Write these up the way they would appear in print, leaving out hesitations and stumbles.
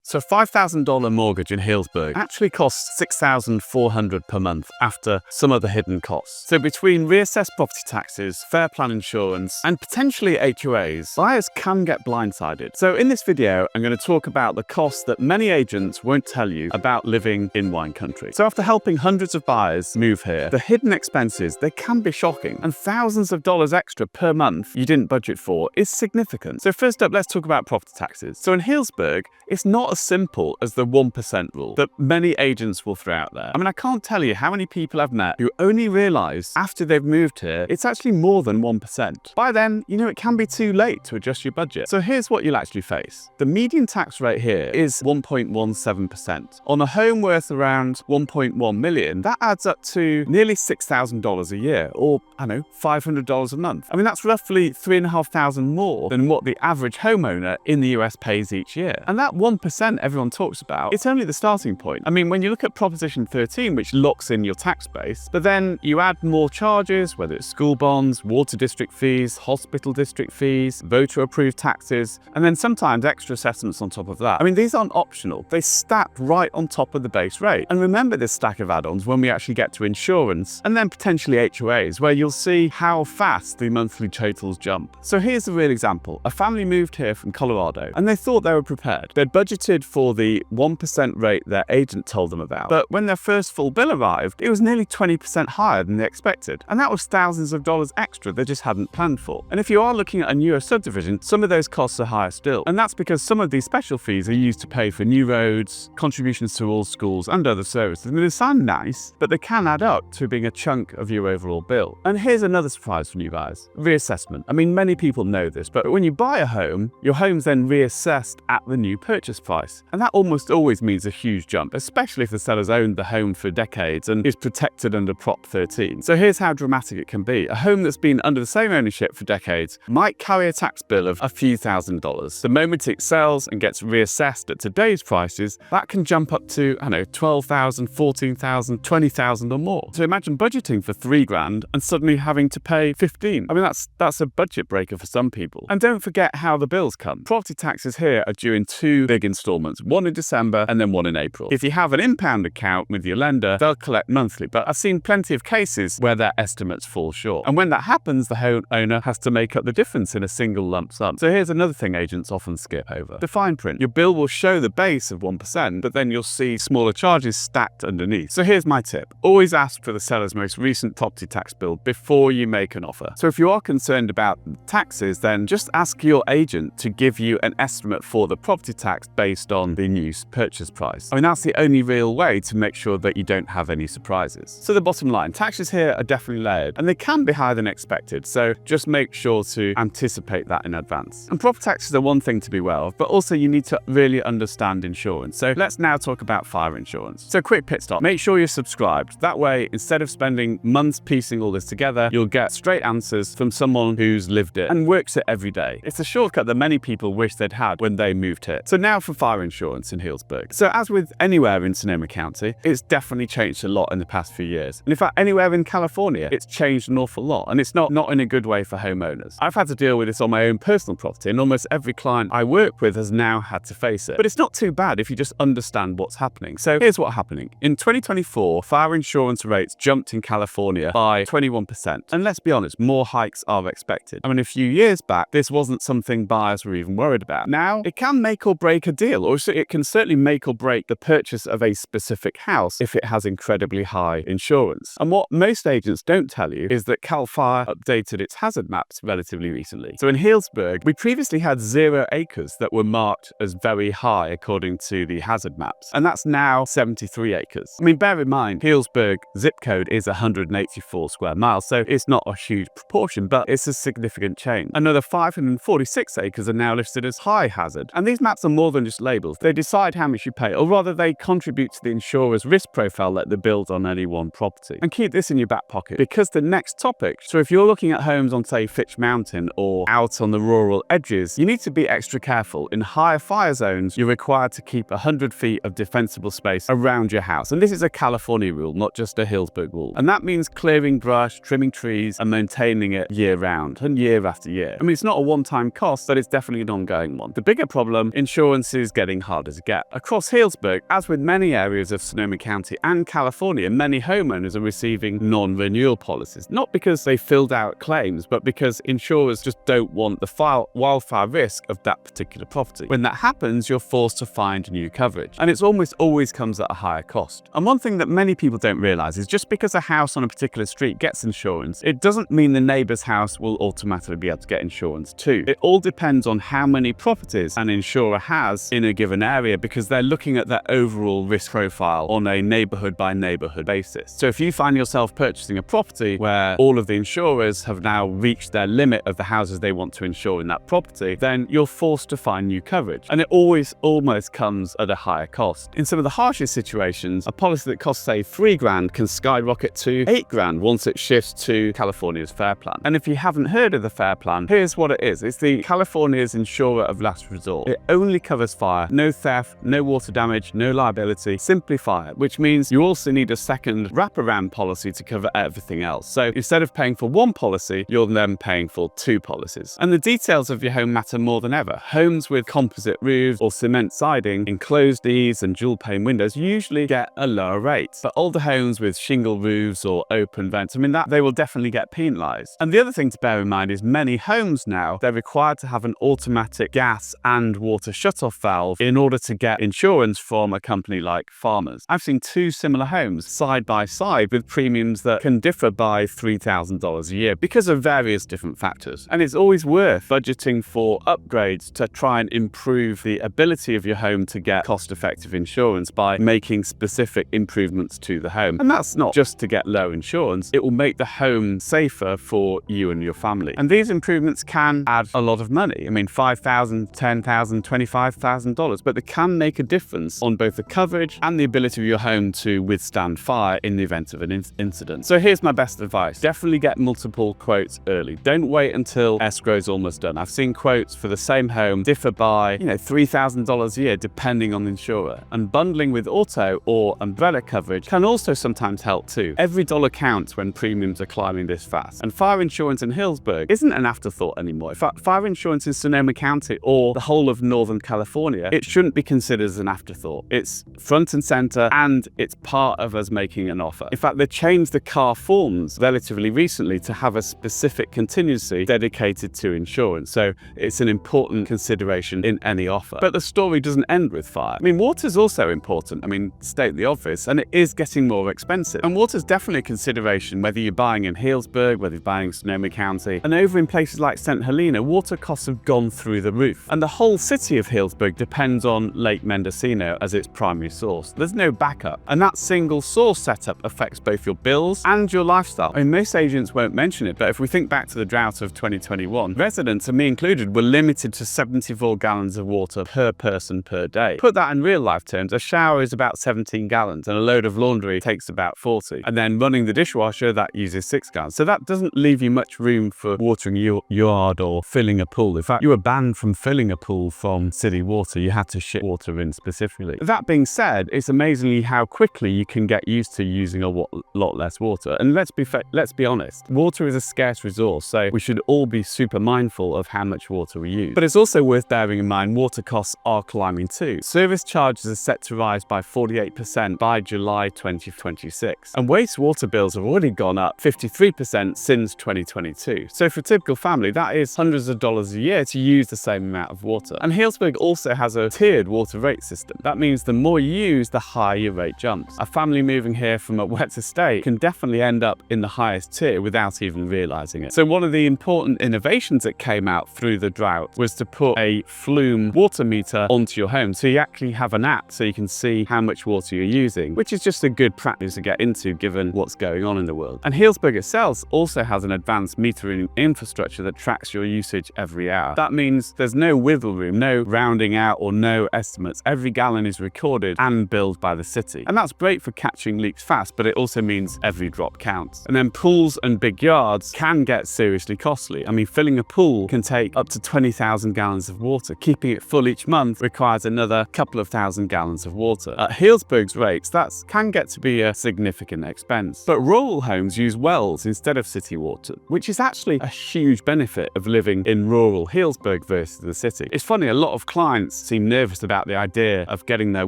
So $5,000 mortgage in Healdsburg actually costs $6,400 per month after some other hidden costs. So between reassessed property taxes, fair plan insurance, and potentially HOAs, buyers can get blindsided. So in this video, I'm going to talk about the costs that many agents won't tell you about living in wine country. So after helping hundreds of buyers move here, the hidden expenses, they can be shocking, and thousands of dollars extra per month you didn't budget for is significant. So first up, let's talk about property taxes. So in Healdsburg, it's not as simple as the 1% rule that many agents will throw out there. I mean, I can't tell you how many people I've met who only realize after they've moved here, it's actually more than 1%. By then, it can be too late to adjust your budget. So here's what you'll actually face. The median tax rate here is 1.17%. On a home worth around 1.1 million, that adds up to nearly $6,000 a year, or I don't know, $500 a month. I mean, that's roughly $3,500 more than what the average homeowner in the US pays each year. And that 1% everyone talks about, it's only the starting point. I mean, when you look at Proposition 13, which locks in your tax base, but then you add more charges, whether it's school bonds, water district fees, hospital district fees, voter approved taxes, and then sometimes extra assessments on top of that. I mean, these aren't optional. They stack right on top of the base rate. And remember this stack of add-ons when we actually get to insurance and then potentially HOAs, where you'll see how fast the monthly totals jump. So here's a real example. A family moved here from Colorado and they thought they were prepared. They'd budgeted for the 1% rate their agent told them about. But when their first full bill arrived, it was nearly 20% higher than they expected. And that was thousands of dollars extra they just hadn't planned for. And if you are looking at a newer subdivision, some of those costs are higher still. And that's because some of these special fees are used to pay for new roads, contributions to all schools, and other services. And they sound nice, but they can add up to being a chunk of your overall bill. And here's another surprise for new buyers: reassessment. I mean, many people know this, but when you buy a home, your home's then reassessed at the new purchase price. And that almost always means a huge jump, especially if the seller's owned the home for decades and is protected under Prop 13. So here's how dramatic it can be. A home that's been under the same ownership for decades might carry a tax bill of a few $1,000s. The moment it sells and gets reassessed at today's prices, that can jump up to, I don't know, $12,000, $14,000, $20,000 or more. So imagine budgeting for $3,000 and suddenly having to pay $15,000. I mean, that's a budget breaker for some people. And don't forget how the bills come. Property taxes here are due in two big installments, one in December and then one in April. If you have an impound account with your lender, they'll collect monthly, but I've seen plenty of cases where their estimates fall short. And when that happens, the home owner has to make up the difference in a single lump sum. So here's another thing agents often skip over: the fine print. Your bill will show the base of 1%, but then you'll see smaller charges stacked underneath. So here's my tip: always ask for the seller's most recent property tax bill before you make an offer. So if you are concerned about taxes, then just ask your agent to give you an estimate for the property tax based on the new purchase price. I mean, that's the only real way to make sure that you don't have any surprises. So the bottom line, taxes here are definitely layered and they can be higher than expected. So just make sure to anticipate that in advance. And property taxes are one thing to be aware of, but also you need to really understand insurance. So let's now talk about fire insurance. So quick pit stop. Make sure you're subscribed. That way, instead of spending months piecing all this together, you'll get straight answers from someone who's lived it and works it every day. It's a shortcut that many people wish they'd had when they moved here. So now for fire insurance in Healdsburg. So as with anywhere in Sonoma County, it's definitely changed a lot in the past few years. And in fact, anywhere in California, it's changed an awful lot. And it's not in a good way for homeowners. I've had to deal with this on my own personal property, and almost every client I work with has now had to face it. But it's not too bad if you just understand what's happening. So here's what's happening. In 2024, fire insurance rates jumped in California by 21%. And let's be honest, more hikes are expected. I mean, a few years back, this wasn't something buyers were even worried about. Now, it can make or break a deal, or it can certainly make or break the purchase of a specific house if it has incredibly high insurance. And what most agents don't tell you is that Cal Fire updated its hazard maps relatively recently. So in Healdsburg, we previously had 0 acres that were marked as very high according to the hazard maps, and that's now 73 acres. I mean, bear in mind, Healdsburg zip code is 184 square miles, so it's not a huge proportion, but it's a significant change. Another 546 acres are now listed as high hazard, and these maps are more than just labels. They decide how much you pay, or rather they contribute to the insurer's risk profile that they build on any one property. And keep this in your back pocket, because the next topic, so if you're looking at homes on, say, Fitch Mountain or out on the rural edges, you need to be extra careful. In higher fire zones, you're required to keep 100 feet of defensible space around your house. And this is a California rule, not just a Healdsburg rule. And that means clearing brush, trimming trees, and maintaining it year round and year after year. I mean, it's not a one-time cost, but it's definitely an ongoing one. The bigger problem, insurance is getting harder to get. Across Healdsburg, as with many areas of Sonoma County and California, many homeowners are receiving non-renewal policies, not because they filled out claims, but because insurers just don't want the wildfire risk of that particular property. When that happens, you're forced to find new coverage, and it's almost always comes at a higher cost. And one thing that many people don't realize is just because a house on a particular street gets insurance, it doesn't mean the neighbor's house will automatically be able to get insurance too. It all depends on how many properties an insurer has in a given area, because they're looking at their overall risk profile on a neighborhood by neighborhood basis. So if you find yourself purchasing a property where all of the insurers have now reached their limit of the houses they want to insure in that property, then you're forced to find new coverage. And it always almost comes at a higher cost. In some of the harshest situations, a policy that costs, say, $3,000 can skyrocket to $8,000 once it shifts to California's FAIR Plan. And if you haven't heard of the FAIR Plan, here's what it is. It's the California's insurer of last resort. It only covers fire, no theft, no water damage, no liability, simply fire, which means you also need a second wraparound policy to cover everything else. So instead of paying for one policy, you're then paying for two policies. And the details of your home matter more than ever. Homes with composite roofs or cement siding, enclosed eaves and dual pane windows usually get a lower rate. But older homes with shingle roofs or open vents, that they will definitely get penalised. And the other thing to bear in mind is many homes now, they're required to have an automatic gas and water shutoff valve in order to get insurance from a company like Farmers. I've seen two similar homes side by side with premiums that can differ by $3,000 a year because of various different factors. And it's always worth budgeting for upgrades to try and improve the ability of your home to get cost-effective insurance by making specific improvements to the home. And that's not just to get low insurance, it will make the home safer for you and your family. And these improvements can add a lot of money. $5,000, $10,000, $25,000, but they can make a difference on both the coverage and the ability of your home to withstand fire in the event of an incident. So here's my best advice. Definitely get multiple quotes early. Don't wait until escrow's almost done. I've seen quotes for the same home differ by, $3,000 a year depending on the insurer. And bundling with auto or umbrella coverage can also sometimes help too. Every dollar counts when premiums are climbing this fast. And fire insurance in Healdsburg isn't an afterthought anymore. In fact, fire insurance in Sonoma County or the whole of Northern California, it shouldn't be considered as an afterthought. It's front and center, and it's part of us making an offer. In fact, they changed the car forms relatively recently to have a specific contingency dedicated to insurance. So it's an important consideration in any offer. But the story doesn't end with fire. Water's also important. State the obvious, and it is getting more expensive. And water's definitely a consideration whether you're buying in Healdsburg, whether you're buying in Sonoma County. And over in places like St. Helena, water costs have gone through the roof. And the whole city of Healdsburg depends on Lake Mendocino as its primary source. There's no backup. And that single source setup affects both your bills and your lifestyle. Most agents won't mention it, but if we think back to the drought of 2021, residents, and me included, were limited to 74 gallons of water per person per day. Put that in real life terms, a shower is about 17 gallons and a load of laundry takes about 40. And then running the dishwasher, that uses 6 gallons. So that doesn't leave you much room for watering your yard or filling a pool. In fact, you were banned from filling a pool from city water. You had to ship water in specifically. That being said, it's amazingly how quickly you can get used to using a lot less water. And let's be honest, water is a scarce resource, so we should all be super mindful of how much water we use. But it's also worth bearing in mind water costs are climbing too. Service charges are set to rise by 48% by July 2026. And wastewater bills have already gone up 53% since 2022. So for a typical family, that is hundreds of dollars a year to use the same amount of water. And Healdsburg also has a tiered water rate system. That means the more you use, the higher your rate jumps. A family moving here from a wet estate can definitely end up in the highest tier without even realizing it. So one of the important innovations that came out through the drought was to put a flume water meter onto your home. So you actually have an app so you can see how much water you're using, which is just a good practice to get into given what's going on in the world. And Healdsburg itself also has an advanced metering infrastructure that tracks your usage every hour. That means there's no wiggle room, no rounding out or no estimates. Every gallon is recorded and billed by the city. And that's great for catching leaks fast, but it also means every drop counts. And then pools and big yards can get seriously costly. Filling a pool can take up to 20,000 gallons of water. Keeping it full each month requires another couple of thousand gallons of water. At Healdsburg's rates, that can get to be a significant expense. But rural homes use wells instead of city water, which is actually a huge benefit of living in rural Healdsburg versus the city. It's funny, a lot of clients seem nervous about the idea of getting their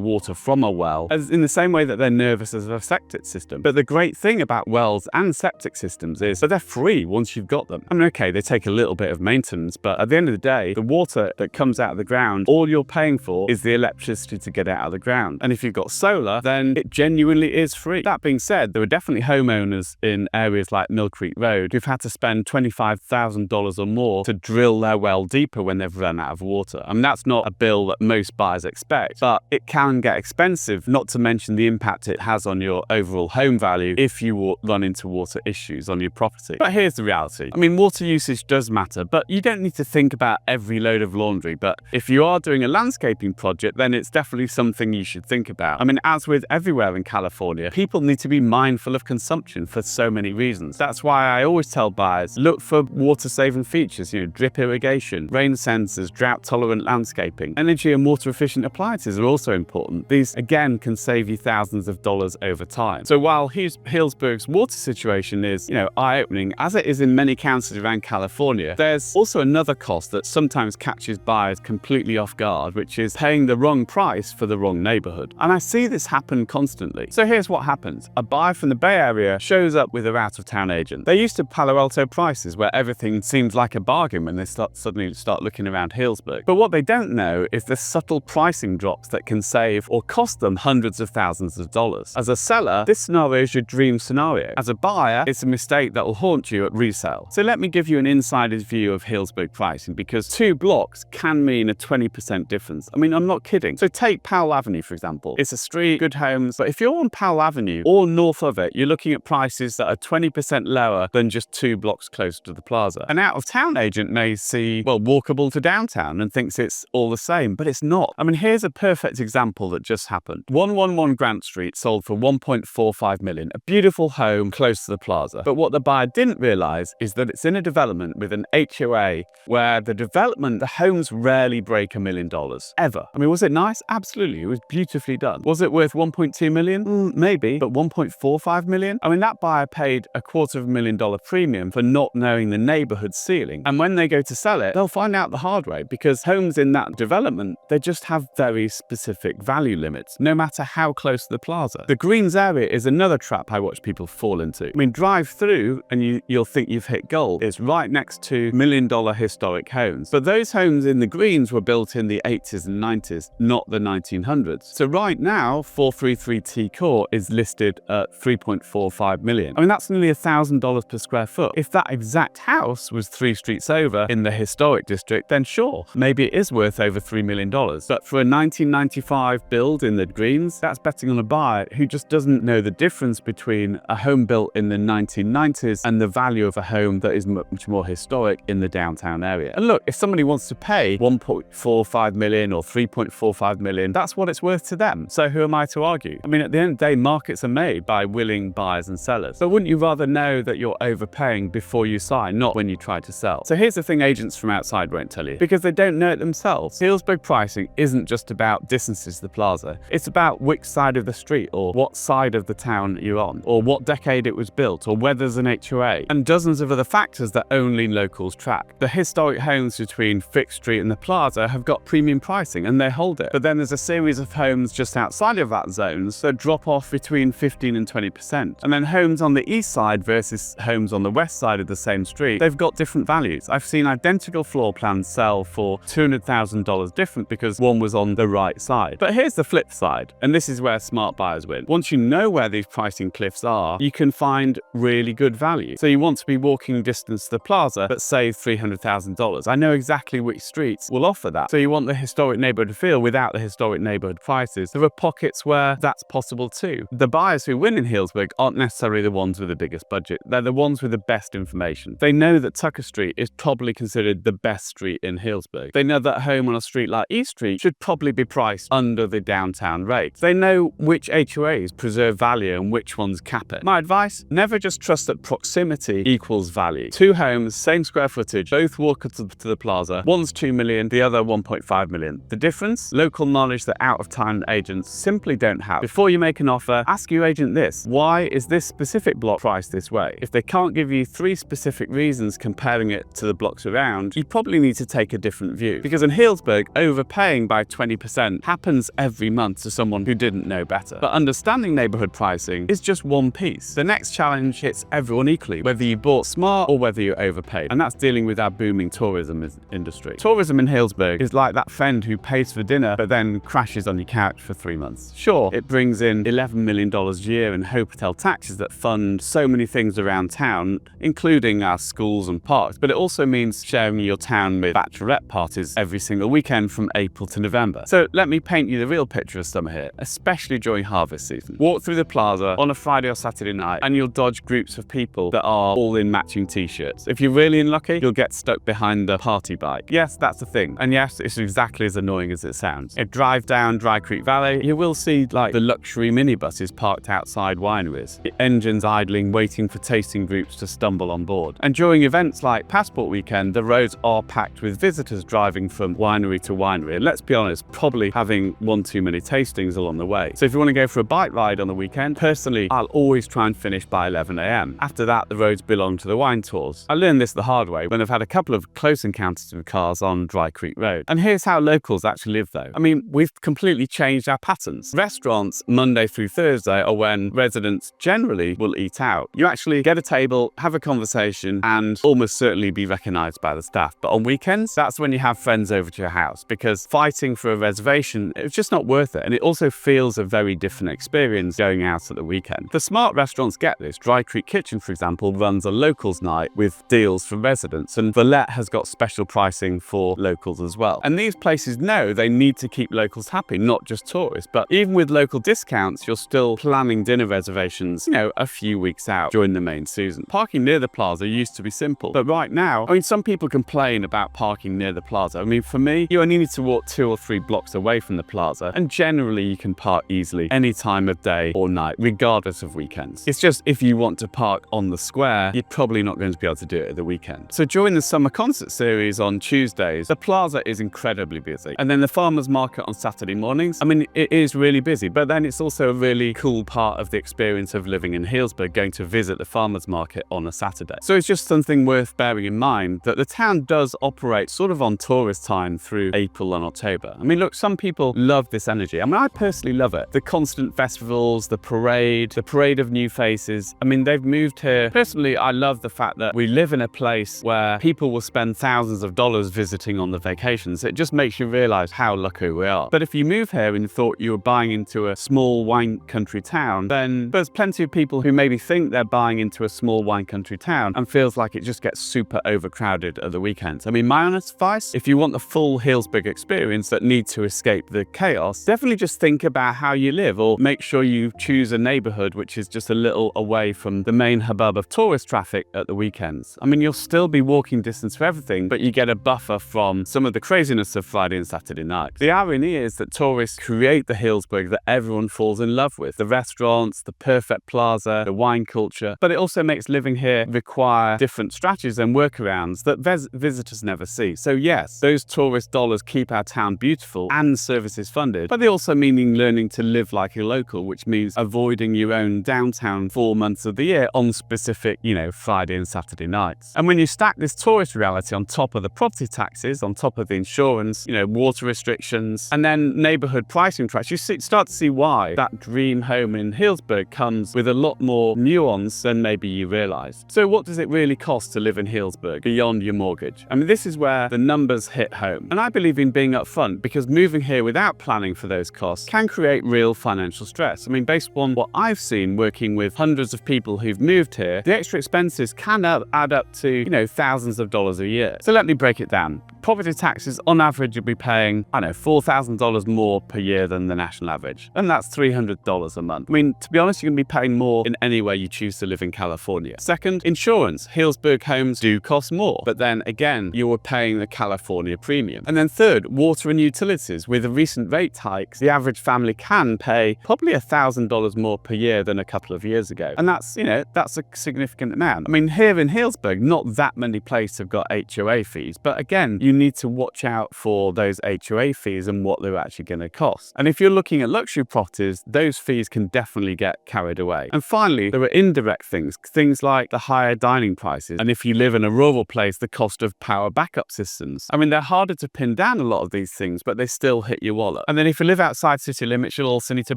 water from a well, as in the same way that they're nervous as a septic system. But the great thing about wells and septic systems is that they're free once you've got them. I mean, okay, they take a little bit of maintenance, but at the end of the day, the water that comes out of the ground, all you're paying for is the electricity to get it out of the ground. And if you've got solar, then it genuinely is free. That being said, there are definitely homeowners in areas like Mill Creek Road who've had to spend $25,000 or more to drill their well deeper when they've run out of water. I mean, that's not a bill that most buyers expect, but it can get expensive, not to mention the impact it has on your overall home value if you run into water issues on your property. But here's the reality. I mean, water usage does matter, but you don't need to think about every load of laundry. But if you are doing a landscaping project, then it's definitely something you should think about. I mean, as with everywhere in California, people need to be mindful of consumption for so many reasons. That's why I always tell buyers, look for water-saving features, drip irrigation, rain sensors, drought-tolerant landscaping. Energy and water-efficient appliances are also important. These, again, can save you thousands of dollars over time. So while Healdsburg's water situation is, eye-opening, as it is in many counties around California, there's also another cost that sometimes catches buyers completely off guard, which is paying the wrong price for the wrong neighborhood. And I see this happen constantly. So here's what happens. A buyer from the Bay Area shows up with a out-of-town agent. They're used to Palo Alto prices where everything seems like a bargain when they suddenly start looking around Healdsburg. But what they don't know is the subtle pricing drops that can save or cost them hundreds of thousands of dollars. As a seller, this scenario is your dream scenario. As a buyer, it's a mistake that will haunt you at resale. So let me give you an insider's view of Healdsburg pricing, because 2 blocks can mean a 20% difference. I mean, I'm not kidding. So take Powell Avenue, for example. It's a street, good homes, but if you're on Powell Avenue or north of it, you're looking at prices that are 20% lower than just 2 blocks closer to the plaza. An out-of-town agent may see, well, walkable to downtown and thinks it's all the same, but it's not. I mean, here's a perfect example that just happened. 111 Grant Street sold for $1.45 million, a beautiful home close to the plaza. But what the buyer didn't realize is that it's in a development with an HOA where the homes rarely break $1 million, ever. I mean, was it nice? Absolutely. It was beautifully done. Was it worth $1.2 million? Maybe, but $1.45 million? I mean, that buyer paid a $250,000 premium for not knowing the neighborhood ceiling. And when they go to sell it, they'll find out the hard way, because homes in that development, they just have very specific value limits, no matter how close to the plaza. The Greens area is another trap I watch people fall into. I mean, drive through and you'll think you've hit gold. It's right next to $1 million historic homes. But those homes in the Greens were built in the 80s and 90s, not the 1900s. So right now, 433 T Court is listed at $3.45 million. I mean, that's nearly $1,000 per square foot. If that exact house was 3 streets over in the historic district, then sure, maybe it is worth over $3 million. But for a 1995 build in the Greens, that's betting on a buyer who just doesn't know the difference between a home built in the 1990s and the value of a home that is much more historic in the downtown area. And look, if somebody wants to pay $1.45 million or $3.45 million, that's what it's worth to them. So who am I to argue? I mean, at the end of the day, markets are made by willing buyers and sellers. But wouldn't you rather know that you're overpaying before you sign, not when you try to sell? So here's the thing agents from outside won't tell you, because they don't know it themselves. Healdsburg pricing isn't just about distances to the plaza. It's about which side of the street, or what side of the town you're on, or what decade it was built, or whether there's an HOA, and dozens of other factors that only locals track. The historic homes between Fifth Street and the plaza have got premium pricing, and they hold it. But then there's a series of homes just outside of that zones that drop off between 15 and 20%. And then homes on the east side versus homes on the west side of the same street, they've got different values. I've seen identical floor plans sell for $200,000 different because one was on the right side. But here's the flip side, and this is where smart buyers win. Once you know where these pricing cliffs are, you can find really good value. So you want to be walking distance to the plaza, but save $300,000. I know exactly which streets will offer that. So you want the historic neighborhood feel without the historic neighborhood prices. There are pockets where that's possible too. The buyers who win in Healdsburg aren't necessarily the ones with the biggest budget. They're the ones with the best information. They know that Tucker Street is probably considered the best street in Healdsburg. They know that a home on a street like East Street should probably be priced under the downtown rate. They know which HOAs preserve value and which ones cap it. My advice, never just trust that proximity equals value. 2 homes, same square footage, both walk to the plaza. One's $2 million, the other $1.5 million. The difference? Local knowledge that out-of-town agents simply don't have. Before you make an offer, ask your agent this: why is this specific block priced this way? If they can't give you 3 specific reasons comparing it to the blocks around, you probably need to take a different view. Because in Healdsburg, overpaying by 20% happens every month to someone who didn't know better. But understanding neighborhood pricing is just one piece. The next challenge hits everyone equally, whether you bought smart or whether you overpaid. And that's dealing with our booming tourism industry. Tourism in Healdsburg is like that friend who pays for dinner but then crashes on your couch for 3 months. Sure, it brings in $11 million a year in hotel taxes that fund so many things around town, including our schools and parks, but it also means sharing your town with bachelorette parties every single weekend from April to November. So let me paint you the real picture of summer here, especially during harvest season. Walk through the plaza on a Friday or Saturday night and you'll dodge groups of people that are all in matching t-shirts. If you're really unlucky, you'll get stuck behind the party bike. Yes, that's the thing. And yes, it's exactly as annoying as it sounds. If you drive down Dry Creek Valley, you will see like the luxury minibuses parked outside wineries, the engines idling, waiting for tasting groups to stumble on board. And during events like Passport Weekend, the roads are packed with visitors driving from winery to winery. And let's be honest, probably having one too many tastings along the way. So if you want to go for a bike ride on the weekend, personally, I'll always try and finish by 11 a.m. After that, the roads belong to the wine tours. I learned this the hard way when I've had a couple of close encounters with cars on Dry Creek Road. And here's how locals actually live though. I mean, we've completely changed our patterns. Restaurants, Monday through Thursday, are when residents generally will eat out. You actually get a table, have a conversation, and almost certainly be recognized by the staff. But on weekends, that's when you have friends over to your house, because fighting for a reservation, it's just not worth it. And it also feels a very different experience going out at the weekend. The smart restaurants get this. Dry Creek Kitchen, for example, runs a locals night with deals for residents, and Valette has got special pricing for locals as well. And these places know they need to keep locals happy, not just tourists. But even with local discounts, you're still planning dinner reservations, a few weeks out during the main season. Parking near the plaza used to be simple, but right now, some people complain about parking near the plaza. For me, you only need to walk 2 or 3 blocks away from the plaza, and generally you can park easily any time of day or night, regardless of weekends. It's just if you want to park on the square, you're probably not going to be able to do it at the weekend. So during the summer concert series on Tuesdays, the plaza is incredibly busy. And then the farmers market on Saturday mornings, it is really busy, but then it's also a really cool part of the experience of living in Healdsburg, going to visit the farmers market on a Saturday. So it's just something worth bearing in mind that the town does operate sort of on tourist time through April and October. Look, some people love this energy. I personally love it. The constant festivals, the parade of new faces. They've moved here. Personally, I love the fact that we live in a place where people will spend thousands of dollars visiting on the vacations. It just makes you realize how lucky we are. But if you move here and thought you were buying into a small wine country town, then there's plenty of people who maybe think they're buying into a small wine country town and feels like it just gets super overcrowded at the weekends. My honest advice, if you want the full Healdsburg experience that need to escape the chaos, definitely just think about how you live, or make sure you choose a neighborhood which is just a little away from the main hubbub of tourist traffic at the weekends. You'll still be walking distance for everything, but you get a buffer from some of the craziness of Friday and Saturday night. The irony is that tourists create the Healdsburg that everyone falls in love with. The restaurants, the perfect plaza, the wine culture, but it also makes living here require different strategies and workarounds that visitors never see. So yes, those tourist dollars keep our town beautiful and services funded, but they also mean learning to live like a local, which means avoiding your own downtown 4 months of the year on specific, Friday and Saturday nights. And when you stack this tourist reality on top of the property taxes, on top of the insurance, water restrictions, and then neighborhood pricing tracks, you start to see why that dream home in Healdsburg comes with a lot more nuance than maybe you realize. So what does it really cost to live in Healdsburg beyond your mortgage? This is where the numbers hit home. And I believe in being upfront, because moving here without planning for those costs can create real financial stress. Based on what I've seen working with hundreds of people who've moved here, the extra expenses can add up to, thousands of dollars a year. So let me break it down. Property taxes, on average, you'll be paying, $4,000 more per year than the national average. And that's $300 a month. To be honest, you're going to be paying more in anywhere you choose to live in California. Second, insurance. Healdsburg homes do cost more, but then again, you were paying the California premium. And then third, water and utilities. With the recent rate hikes, the average family can pay probably $1,000 more per year than a couple of years ago. And that's a significant amount. Here in Healdsburg, not that many places have got HOA fees, but again, you need to watch out for those HOA fees and what they're actually going to cost. And if you're looking at luxury properties, those fees can definitely get carried away. And finally, there are indirect things like the higher dining prices. And if you live in a rural place, the cost of power backup systems. They're harder to pin down understand a lot of these things, but they still hit your wallet. And then if you live outside city limits, you'll also need to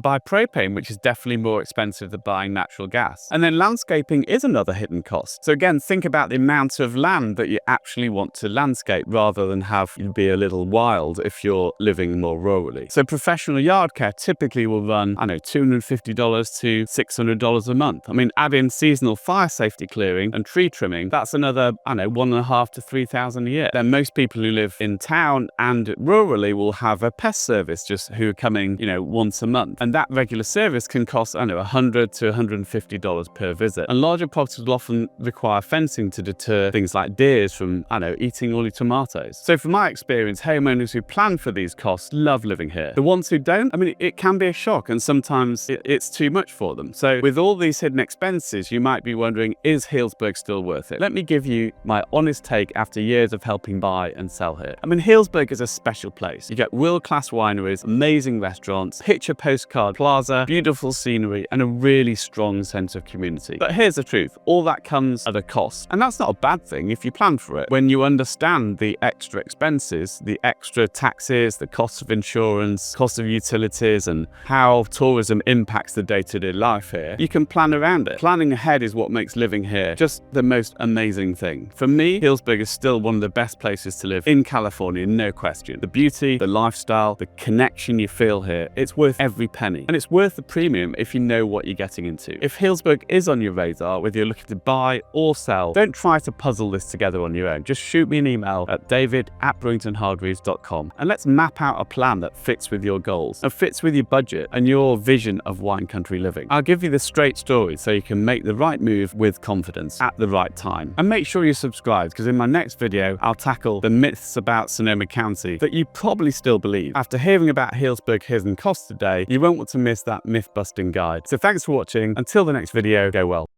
buy propane, which is definitely more expensive than buying natural gas. And then landscaping is another hidden cost. So again, think about the amount of land that you actually want to landscape rather than have you be a little wild if you're living more rurally. So professional yard care typically will run, $250 to $600 a month. I mean, add in seasonal fire safety clearing and tree trimming, that's another, $1,500 to $3,000 a year. Then most people who live in town and rurally will have a pest service just who are coming, once a month. And that regular service can cost, $100 to $150 per visit. And larger properties will often require fencing to deter things like deers from, eating all your tomatoes. So from my experience, homeowners who plan for these costs love living here. The ones who don't, it can be a shock and sometimes it's too much for them. So with all these hidden expenses, you might be wondering, is Healdsburg still worth it? Let me give you my honest take after years of helping buy and sell here. Healdsburg is a special place. You get world-class wineries, amazing restaurants, picture postcard plaza, beautiful scenery, and a really strong sense of community. But here's the truth, all that comes at a cost. And that's not a bad thing if you plan for it. When you understand the extra expenses, the extra taxes, the cost of insurance, cost of utilities, and how tourism impacts the day-to-day life here, you can plan around it. Planning ahead is what makes living here just the most amazing thing. For me, Healdsburg is still one of the best places to live in California, no question. The beauty, the lifestyle, the connection you feel here, it's worth every penny. And it's worth the premium if you know what you're getting into. If Healdsburg is on your radar, whether you're looking to buy or sell, don't try to puzzle this together on your own. Just shoot me an email at david@BruingtonHargreaves.com and let's map out a plan that fits with your goals and fits with your budget and your vision of wine country living. I'll give you the straight story so you can make the right move with confidence at the right time. And make sure you're subscribed, because in my next video, I'll tackle the myths about Sonoma County that you probably still believe. After hearing about Healdsburg hidden costs today, you won't want to miss that myth-busting guide. So thanks for watching. Until the next video, go well.